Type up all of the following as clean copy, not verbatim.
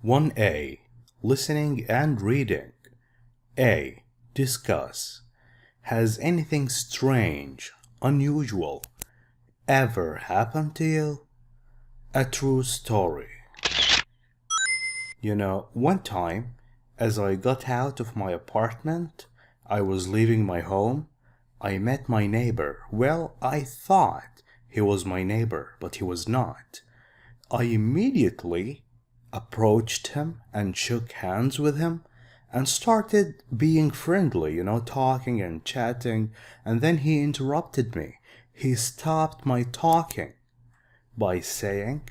1A. Listening and reading. A. Discuss. Has anything strange, unusual, ever happened to you? A true story. One time, as I got out of my apartment, I was leaving my home, I met my neighbor. Well, I thought he was my neighbor, but he was not. I immediately approached him and shook hands with him and started being friendly, talking and chatting, and then he interrupted me. He stopped my talking by saying,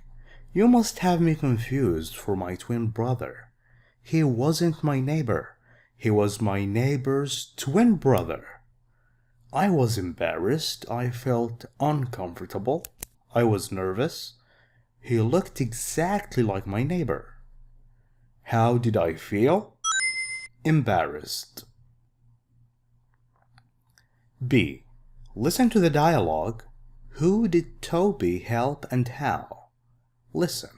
"You must have me confused for my twin brother. He wasn't my neighbor. He was my neighbor's twin brother." I was embarrassed. I felt uncomfortable. I was nervous. He looked exactly like my neighbor. How did I feel? Embarrassed. B. Listen to the dialogue. Who did Toby help and how? Listen.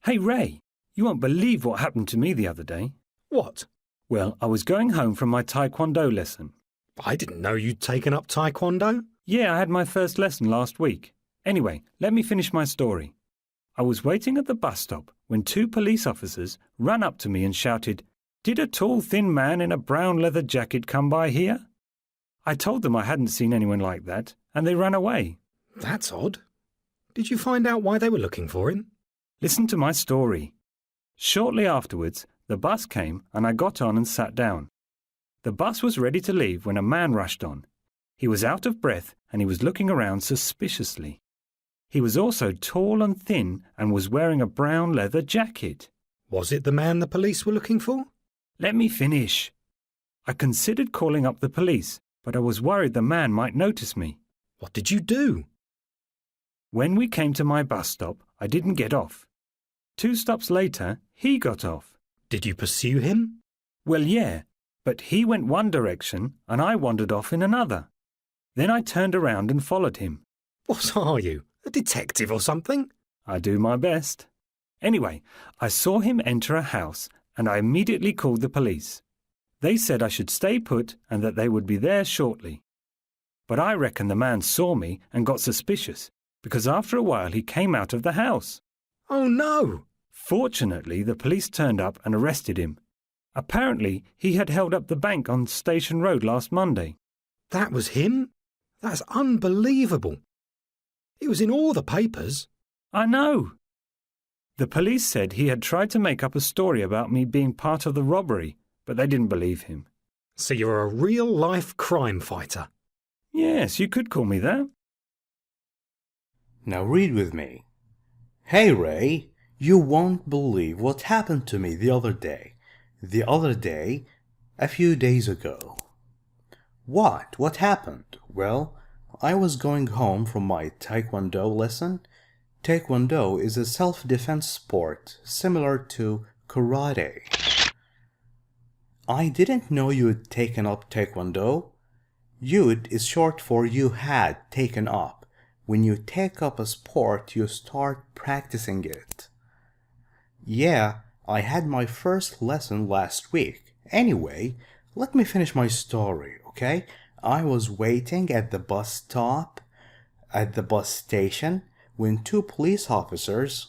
Hey Ray, you won't believe what happened to me the other day. What? Well, I was going home from my taekwondo lesson. I didn't know you'd taken up taekwondo. Yeah, I had my first lesson last week. Anyway, let me finish my story. I was waiting at the bus stop when two police officers ran up to me and shouted, "Did a tall, thin man in a brown leather jacket come by here?" I told them I hadn't seen anyone like that, and they ran away. That's odd. Did you find out why they were looking for him? Listen to my story. Shortly afterwards, the bus came and I got on and sat down. The bus was ready to leave when a man rushed on. He was out of breath and he was looking around suspiciously. He was also tall and thin and was wearing a brown leather jacket. Was it the man the police were looking for? Let me finish. I considered calling up the police, but I was worried the man might notice me. What did you do? When we came to my bus stop, I didn't get off. 2 stops later, he got off. Did you pursue him? Well, yeah, but he went one direction and I wandered off in another. Then I turned around and followed him. What are you, a detective or something? I do my best. Anyway, I saw him enter a house and I immediately called the police. They said I should stay put and that they would be there shortly. But I reckon the man saw me and got suspicious because after a while he came out of the house. Oh no! Fortunately, the police turned up and arrested him. Apparently, he had held up the bank on Station Road last Monday. That was him? That's unbelievable. It was in all the papers. I know. The police said he had tried to make up a story about me being part of the robbery, but they didn't believe him. So you're a real-life crime fighter? Yes, you could call me that. Now read with me. Hey Ray, you won't believe what happened to me the other day. A few days ago. What happened? Well, I was going home from my taekwondo lesson. Taekwondo is a self-defense sport similar to karate. I didn't know you'd taken up taekwondo. You'd is short for you had taken up. When you take up a sport, you start practicing it. Yeah, I had my first lesson last week. Anyway, let me finish my story, okay? I was waiting at the bus stop, at the bus station, when 2 police officers,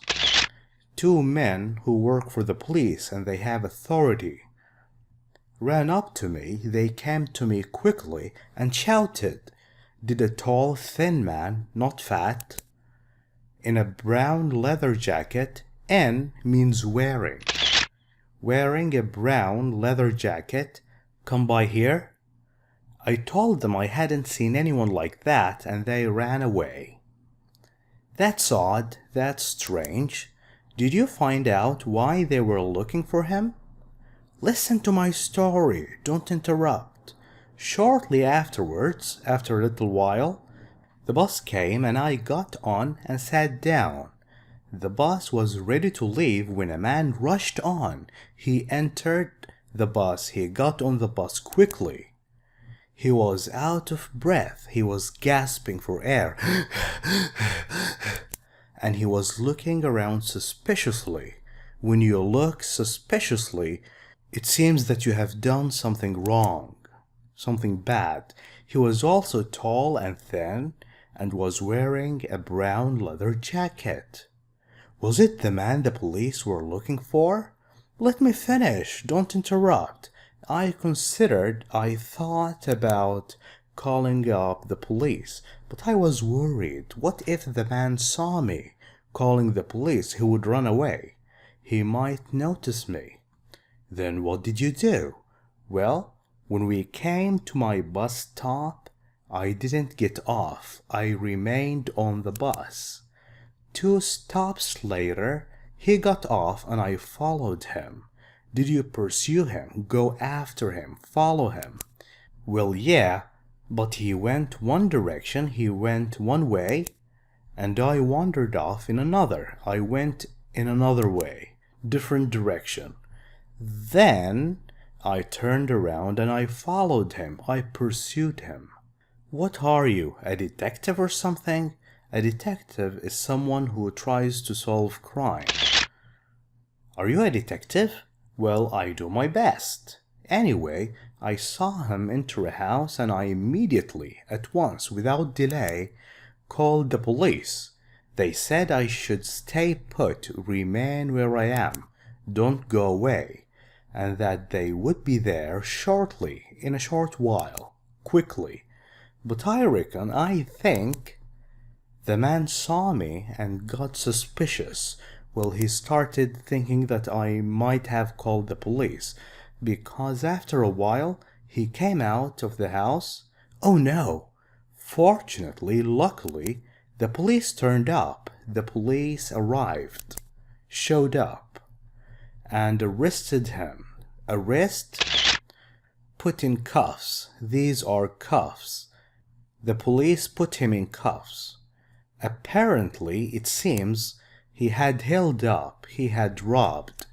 2 men who work for the police and they have authority, ran up to me. They came to me quickly and shouted, "Did a tall, thin man, not fat, in a brown leather jacket," N means wearing. Wearing a brown leather jacket, come by here? I told them I hadn't seen anyone like that and they ran away. That's odd, that's strange. Did you find out why they were looking for him? Listen to my story, don't interrupt. Shortly afterwards, after a little while, the bus came and I got on and sat down. The bus was ready to leave when a man rushed on. He entered the bus. He got on the bus quickly. He was out of breath. He was gasping for air. and he was looking around suspiciously. When you look suspiciously, it seems that you have done something wrong, something bad. He was also tall and thin and was wearing a brown leather jacket. Was it the man the police were looking for? Let me finish, don't interrupt. I thought about calling up the police, but I was worried. What if the man saw me calling the police? He would run away. He might notice me. Then what did you do? Well, when we came to my bus stop, I didn't get off. I remained on the bus. 2 stops later, he got off and I followed him. Did you pursue him, go after him, follow him? Well, yeah, but he went one direction, he went one way, and I wandered off in another. I went in another way, different direction. Then I turned around and I followed him. I pursued him. What are you, a detective or something? A detective is someone who tries to solve crime. Are you a detective? Well, I do my best. Anyway, I saw him enter a house and I immediately, at once, without delay, called the police. They said I should stay put, remain where I am, don't go away, and that they would be there shortly, in a short while, quickly. But I think the man saw me and got suspicious. Well, he started thinking that I might have called the police, because after a while he came out of the house. Oh no! Fortunately, luckily, the police turned up. The police arrived, showed up, and arrested him. Arrest? Put in cuffs. These are cuffs. The police put him in cuffs. Apparently, it seems, he had held up, he had robbed.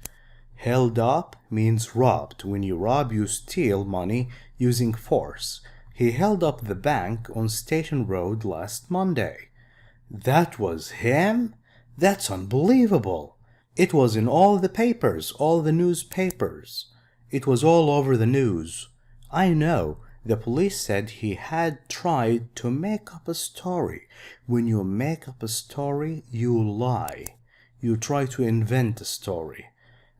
Held up means robbed. When you rob, you steal money using force. He held up the bank on Station Road last Monday. That was him? That's unbelievable. It was in all the papers, all the newspapers. It was all over the news. I know. The police said he had tried to make up a story. When you make up a story, you lie. You try to invent a story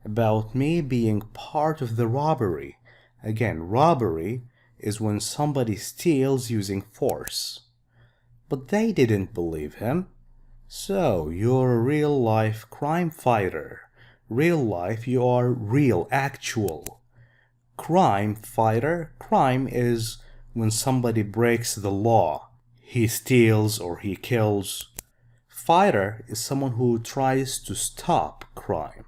about me being part of the robbery. Again, robbery is when somebody steals using force. But they didn't believe him. So, you're a real-life crime fighter. Real life, you are real, actual. Crime fighter, crime is when somebody breaks the law. He steals or he kills. Fighter is someone who tries to stop crime.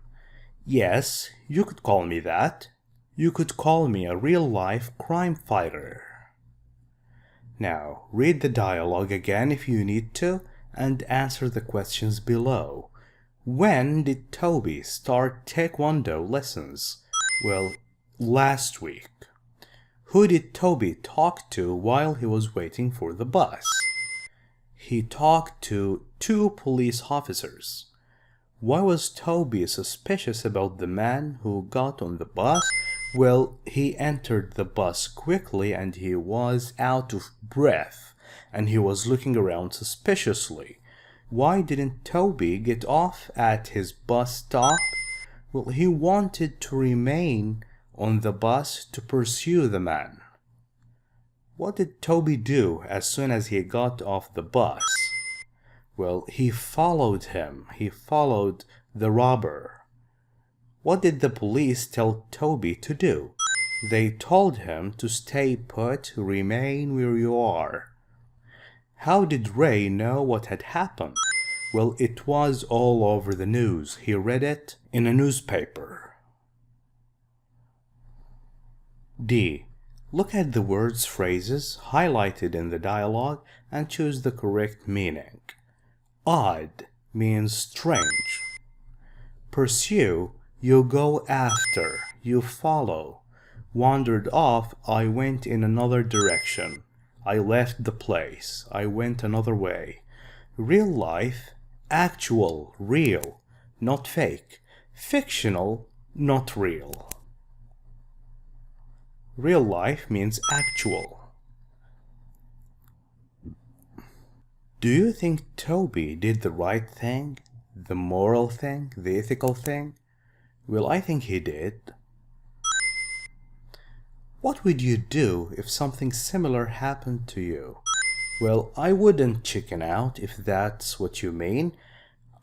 Yes, you could call me that. You could call me a real-life crime fighter. Now, read the dialogue again if you need to, and answer the questions below. When did Toby start Taekwondo lessons? Well, last week. Who did Toby talk to while he was waiting for the bus? He talked to 2 police officers. Why was Toby suspicious about the man who got on the bus? Well, he entered the bus quickly and he was out of breath and he was looking around suspiciously. Why didn't Toby get off at his bus stop? Well, he wanted to remain on the bus to pursue the man. What did Toby do as soon as he got off the bus? Well, he followed him. He followed the robber. What did the police tell Toby to do? They told him to stay put, remain where you are. How did Ray know what had happened? Well, it was all over the news. He read it in a newspaper. D. Look at the words, phrases highlighted in the dialogue and choose the correct meaning. Odd means strange. Pursue, you go after, you follow. Wandered off, I went in another direction. I left the place. I went another way. Real life, Actual, real, not fake. Fictional, not real. Real life means actual. Do you think Toby did the right thing? The moral thing? The ethical thing? Well, I think he did. What would you do if something similar happened to you? Well, I wouldn't chicken out, if that's what you mean.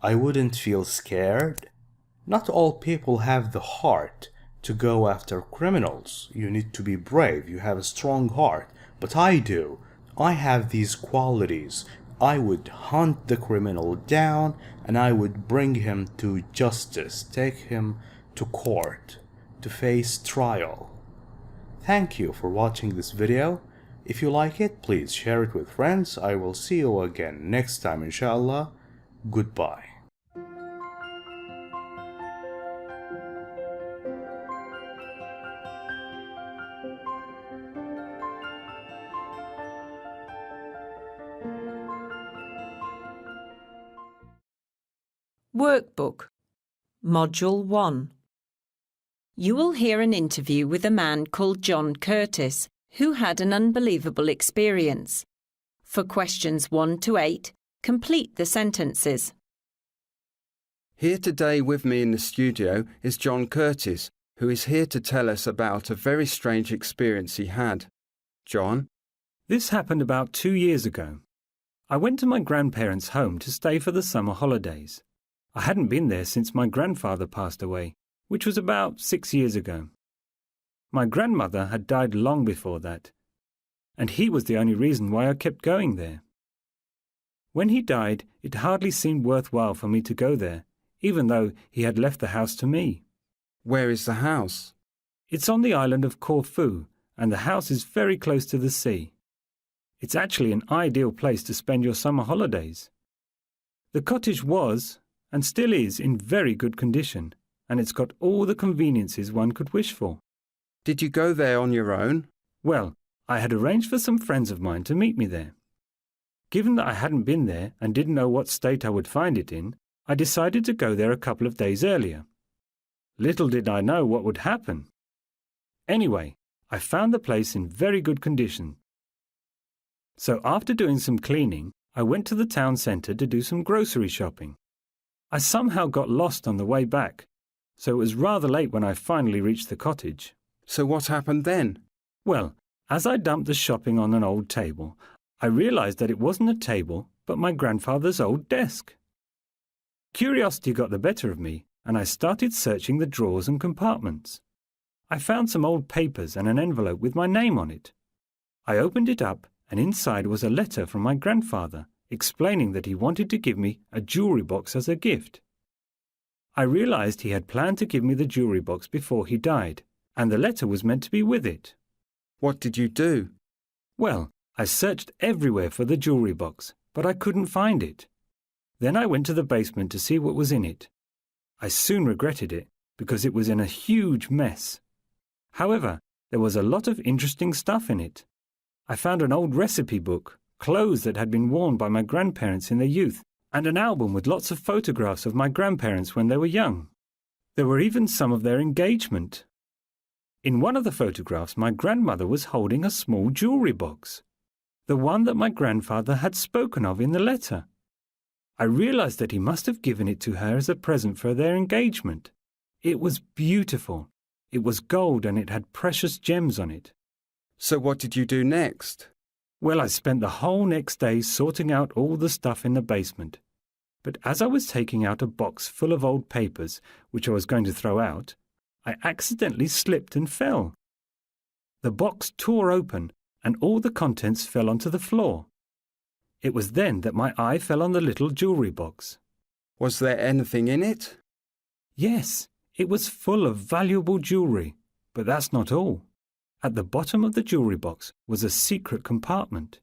I wouldn't feel scared. Not all people have the heart to go after criminals. You need to be brave. You have a strong heart. But I do. I have these qualities. I would hunt the criminal down and I would bring him to justice, take him to court, to face trial. Thank you for watching this video. If you like it, please share it with friends. I will see you again next time, inshallah. Goodbye. Workbook, Module 1. You will hear an interview with a man called John Curtis, who had an unbelievable experience. For questions 1 to 8, complete the sentences. Here today with me in the studio is John Curtis, who is here to tell us about a very strange experience he had. John? This happened about 2 years ago. I went to my grandparents' home to stay for the summer holidays. I hadn't been there since my grandfather passed away, which was about 6 years ago. My grandmother had died long before that, and he was the only reason why I kept going there. When he died, it hardly seemed worthwhile for me to go there, even though he had left the house to me. Where is the house? It's on the island of Corfu, and the house is very close to the sea. It's actually an ideal place to spend your summer holidays. The cottage was, and still is, in very good condition, and it's got all the conveniences one could wish for. Did you go there on your own? Well, I had arranged for some friends of mine to meet me there. Given that I hadn't been there and didn't know what state I would find it in, I decided to go there a couple of days earlier. Little did I know what would happen. Anyway, I found the place in very good condition. So after doing some cleaning, I went to the town centre to do some grocery shopping. I somehow got lost on the way back, so it was rather late when I finally reached the cottage. So what happened then? Well, as I dumped the shopping on an old table, I realised that it wasn't a table, but my grandfather's old desk. Curiosity got the better of me, and I started searching the drawers and compartments. I found some old papers and an envelope with my name on it. I opened it up, and inside was a letter from my grandfather, explaining that he wanted to give me a jewellery box as a gift. I realised he had planned to give me the jewellery box before he died, and the letter was meant to be with it. What did you do? Well, I searched everywhere for the jewellery box, but I couldn't find it. Then I went to the basement to see what was in it. I soon regretted it, because it was in a huge mess. However, there was a lot of interesting stuff in it. I found an old recipe book, clothes that had been worn by my grandparents in their youth, and an album with lots of photographs of my grandparents when they were young. There were even some of their engagement. In one of the photographs, my grandmother was holding a small jewellery box, the one that my grandfather had spoken of in the letter. I realised that he must have given it to her as a present for their engagement. It was beautiful. It was gold and it had precious gems on it. So what did you do next? Well, I spent the whole next day sorting out all the stuff in the basement. But as I was taking out a box full of old papers, which I was going to throw out, I accidentally slipped and fell. The box tore open and all the contents fell onto the floor. It was then that my eye fell on the little jewellery box. Was there anything in it? Yes, it was full of valuable jewellery, but that's not all. At the bottom of the jewellery box was a secret compartment.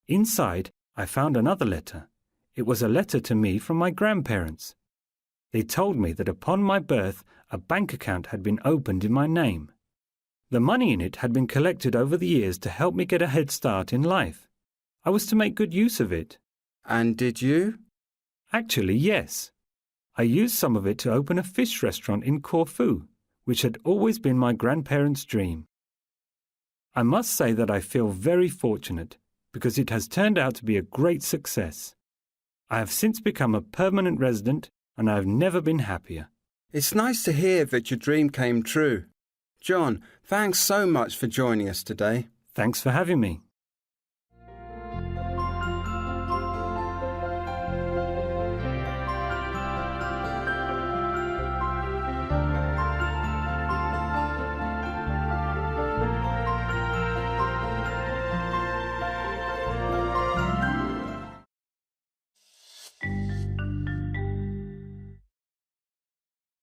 Inside, I found another letter. It was a letter to me from my grandparents. They told me that upon my birth, a bank account had been opened in my name. The money in it had been collected over the years to help me get a head start in life. I was to make good use of it. And did you? Actually, yes. I used some of it to open a fish restaurant in Corfu, which had always been my grandparents' dream. I must say that I feel very fortunate because it has turned out to be a great success. I have since become a permanent resident and I have never been happier. It's nice to hear that your dream came true. John, thanks so much for joining us today. Thanks for having me.